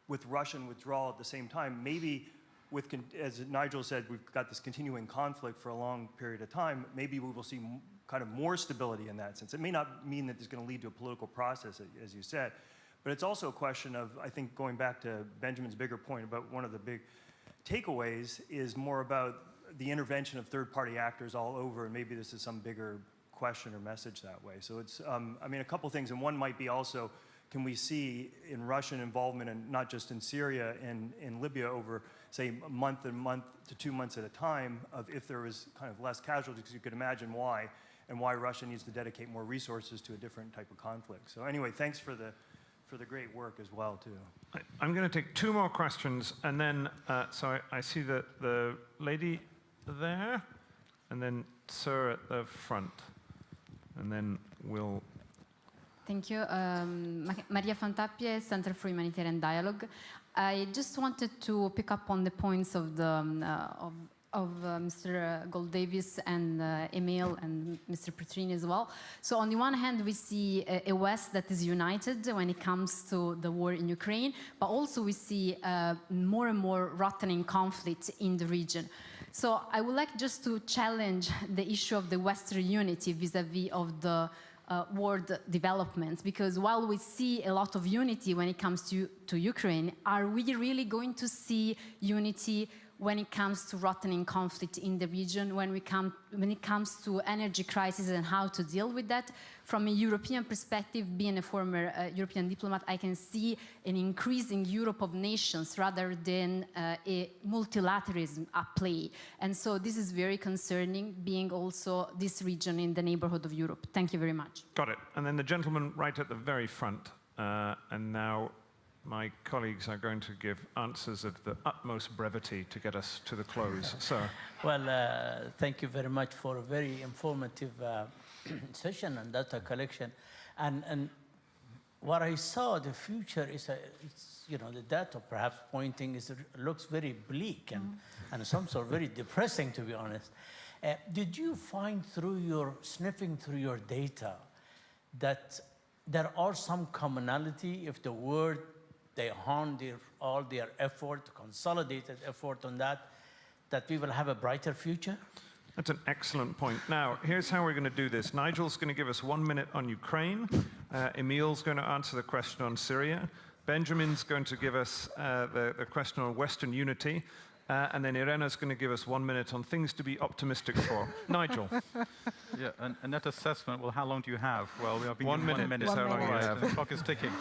S9: with Russian withdrawal at the same time, maybe as Nigel said, we've got this continuing conflict for a long period of time, maybe we will see kind of more stability in that sense. It may not mean that it's going to lead to a political process, as you said, but it's also a question of, I think, going back to Benjamin's bigger point about one of the big takeaways is more about the intervention of third-party actors all over, and maybe this is some bigger question or message that way. So it's, I mean, a couple things, and one might be also, can we see in Russian involvement, and not just in Syria, in Libya over, say, a month to 2 months at a time, of if there was kind of less casualties, because you could imagine why, and why Russia needs to dedicate more resources to a different type of conflict. So anyway, thanks for the great work as well, too.
S1: I'm going to take 2 more questions, and then, so I see the lady there, and then sir at the front, and then we'll...
S10: Thank you. Maria Fontapie, Center for Humanitarian Dialogue. I just wanted to pick up on the points of Mr. Gold-Davis and Emil and Mr. Petrini as well. So on the one hand, we see a West that is united when it comes to the war in Ukraine, but also we see more and more rotting conflict in the region. So I would like just to challenge the issue of the Western unity vis-à-vis of the world developments, because while we see a lot of unity when it comes to Ukraine, are we really going to see unity when it comes to rotting conflict in the region, when it comes to energy crisis and how to deal with that? From a European perspective, being a former European diplomat, I can see an increasing Europe of nations rather than a multilateralism at play. And so this is very concerning, being also this region in the neighborhood of Europe. Thank you very much.
S1: Got it. And then the gentleman right at the very front. And now my colleagues are going to give answers of the utmost brevity to get us to the close. Sir.
S11: Well, thank you very much for a very informative session and data collection. And what I saw, the future is, the data perhaps pointing looks very bleak and some sort of very depressing, to be honest. Did you find sniffing through your data that there are some commonality if the world they hone all their effort, consolidated effort on that we will have a brighter future?
S1: That's an excellent point. Now, here's how we're going to do this. Nigel's going to give us 1 minute on Ukraine. Emil's going to answer the question on Syria. Benjamin's going to give us the question on Western unity. And then Irena's going to give us 1 minute on things to be optimistic for. Nigel.
S5: Yeah, and that assessment, well, how long do you have? Well, we have been
S1: 1 minute.
S5: 1 minute.
S1: Is how long you have.
S5: The clock is ticking.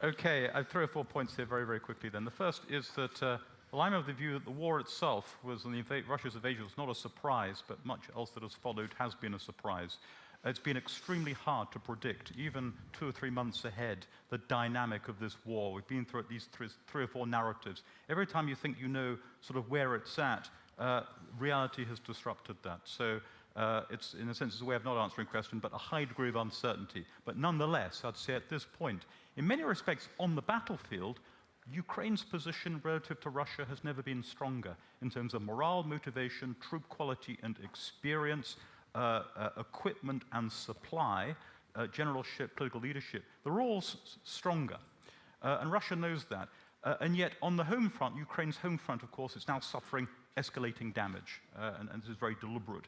S5: Okay, I have 3 or 4 points here very, very quickly then. The first is that, I'm of the view that the war itself Russia's invasion was not a surprise, but much else that has followed has been a surprise. It's been extremely hard to predict, even 2 or 3 months ahead, the dynamic of this war. We've been through at least 3 or 4 narratives. Every time you think you know sort of where it's at, reality has disrupted that. So it's, in a sense, it's a way of not answering a question, but a high degree of uncertainty. But nonetheless, I'd say at this point, in many respects, on the battlefield, Ukraine's position relative to Russia has never been stronger in terms of morale, motivation, troop quality and experience, equipment and supply, generalship, political leadership. They're all stronger. And Russia knows that. And yet, on the home front, Ukraine's home front, of course, is now suffering escalating damage. And this is very deliberate.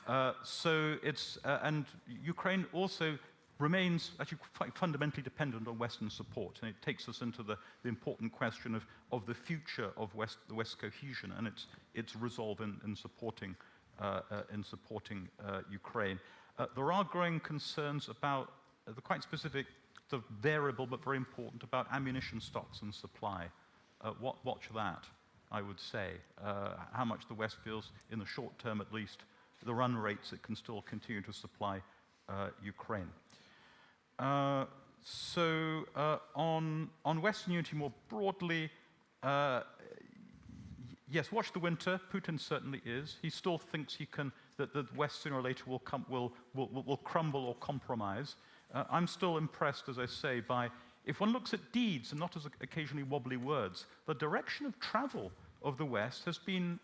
S5: And Ukraine also remains actually quite fundamentally dependent on Western support, and it takes us into the important question of the future of the West cohesion and its resolve in supporting Ukraine. There are growing concerns about the quite specific, the variable but very important, about ammunition stocks and supply. Watch that, I would say. How much the West feels, in the short term at least, the run rates it can still continue to supply Ukraine. On Western unity more broadly, yes, watch the winter. Putin certainly is. He still thinks that the West sooner or later will crumble or compromise. I'm still impressed, as I say, by, if one looks at deeds and not as occasionally wobbly words, the direction of travel of the West has been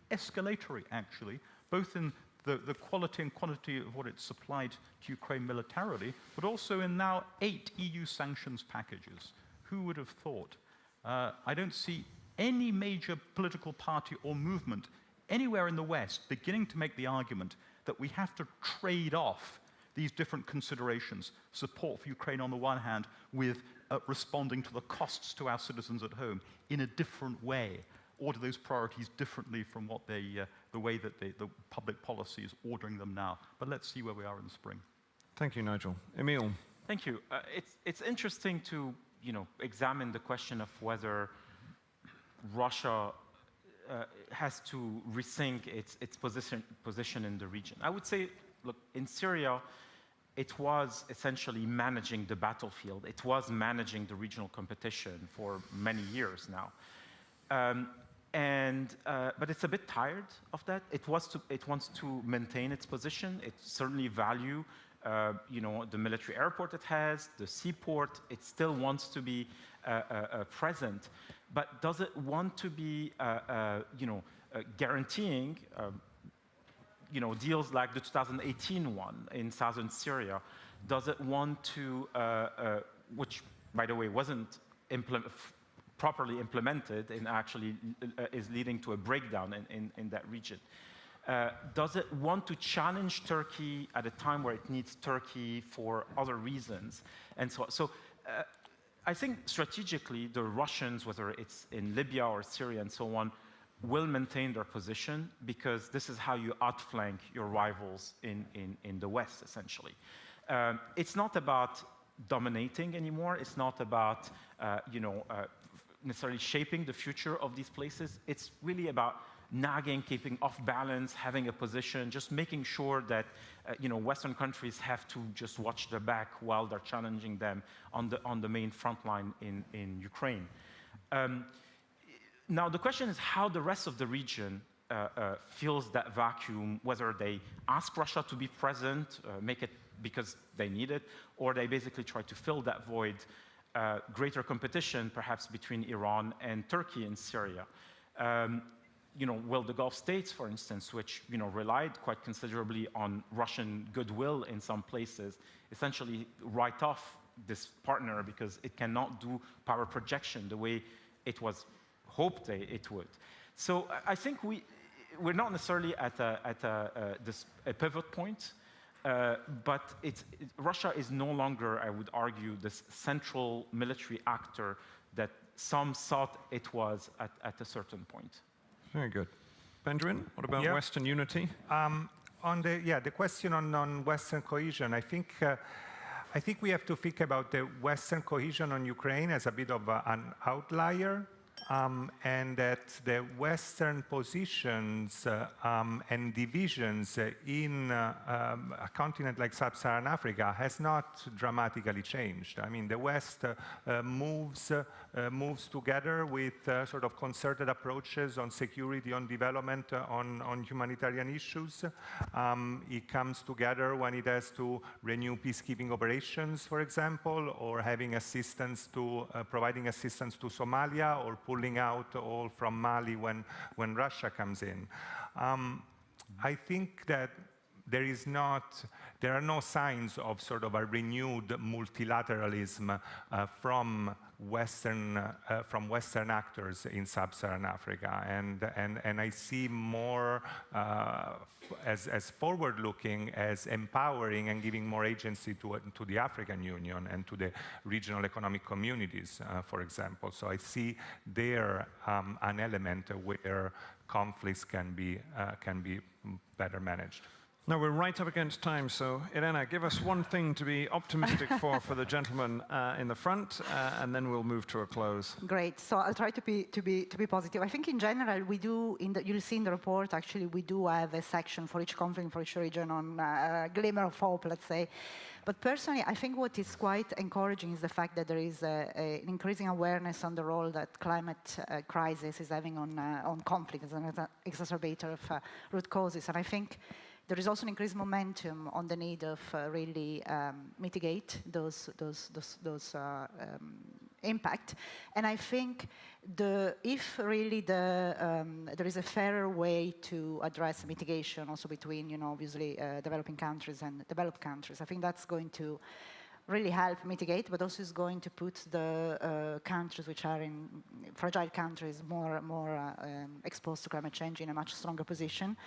S5: escalatory, actually, both in the quality and quantity of what it's supplied to Ukraine militarily, but also in now 8 EU sanctions packages. Who would have thought? I don't see any major political party or movement anywhere in the West beginning to make the argument that we have to trade off these different considerations, support for Ukraine on the one hand, with responding to the costs to our citizens at home in a different way, order those priorities differently from what the way that the public policy is ordering them now. But let's see where we are in the spring.
S1: Thank you, Nigel. Emil.
S4: Thank you. It's interesting to examine the question of whether Russia has to rethink its position in the region. I would say, look, in Syria, it was essentially managing the battlefield. It was managing the regional competition for many years now. But it's a bit tired of that. It wants to maintain its position. It certainly values the military airport it has, the seaport. It still wants to be present, but does it want to be, guaranteeing, deals like the 2018 one in southern Syria? Does it want to, which, by the way, wasn't properly implemented and actually is leading to a breakdown in that region? Does it want to challenge Turkey at a time where it needs Turkey for other reasons? And so I think strategically, the Russians, whether it's in Libya or Syria and so on, will maintain their position because this is how you outflank your rivals in the West, essentially. It's not about dominating anymore. It's not about necessarily shaping the future of these places. It's really about nagging, keeping off balance, having a position, just making sure that Western countries have to just watch their back while they're challenging them on the main front line in Ukraine. Now the question is how the rest of the region fills that vacuum, whether they ask Russia to be present, make it because they need it, or they basically try to fill that void, greater competition perhaps between Iran and Turkey in Syria. Will the Gulf states, for instance, which relied quite considerably on Russian goodwill in some places, essentially write off this partner because it cannot do power projection the way it was hoped it would. So I think we're not necessarily at a pivot point, but Russia is no longer, I would argue, this central military actor that some thought it was at a certain point.
S1: Very good. Benjamin, what about Western unity?
S3: On the question on Western cohesion, I think we have to think about the Western cohesion on Ukraine as a bit of an outlier. And that the Western positions and divisions in a continent like Sub-Saharan Africa has not dramatically changed. I mean, the West moves together with sort of concerted approaches on security, on development, on humanitarian issues. It comes together when it has to renew peacekeeping operations, for example, or having assistance to providing assistance to Somalia, or pulling out all from Mali when Russia comes in. I think that there are no signs of sort of a renewed multilateralism from Western actors in Sub-Saharan Africa, and I see more as forward-looking, as empowering and giving more agency to the African Union and to the regional economic communities, for example. So I see there an element where conflicts can be better managed.
S1: Now we're right up against time, so Irena, give us one thing to be optimistic for the gentleman in the front, and then we'll move to a close.
S2: Great. So I'll try to be positive. I think in general we do. You'll see in the report actually we do have a section for each conflict, for each region on a glimmer of hope, let's say. But personally, I think what is quite encouraging is the fact that there is an increasing awareness on the role that climate crisis is having on conflict as an exacerbator of root causes, and I think there is also an increased momentum on the need of really mitigate those impact. And I think if really there is a fairer way to address mitigation also between, obviously developing countries and developed countries, I think that's going to really help mitigate, but also is going to put the countries which are in fragile countries more exposed to climate change in a much stronger position.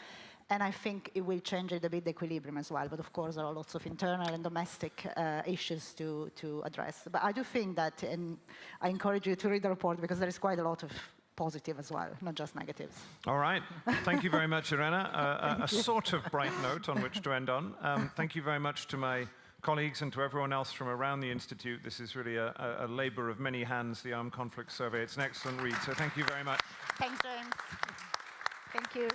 S2: And I think it will change a bit the equilibrium as well. But of course, there are lots of internal and domestic issues to address. But I do think that, and I encourage you to read the report because there is quite a lot of positive as well, not just negatives.
S1: All right. Thank you very much, Irena. A sort of bright note on which to end on. Thank you very much to my colleagues and to everyone else from around the Institute. This is really a labor of many hands, the Armed Conflict Survey. It's an excellent read, so thank you very much.
S2: Thanks, James. Thank you.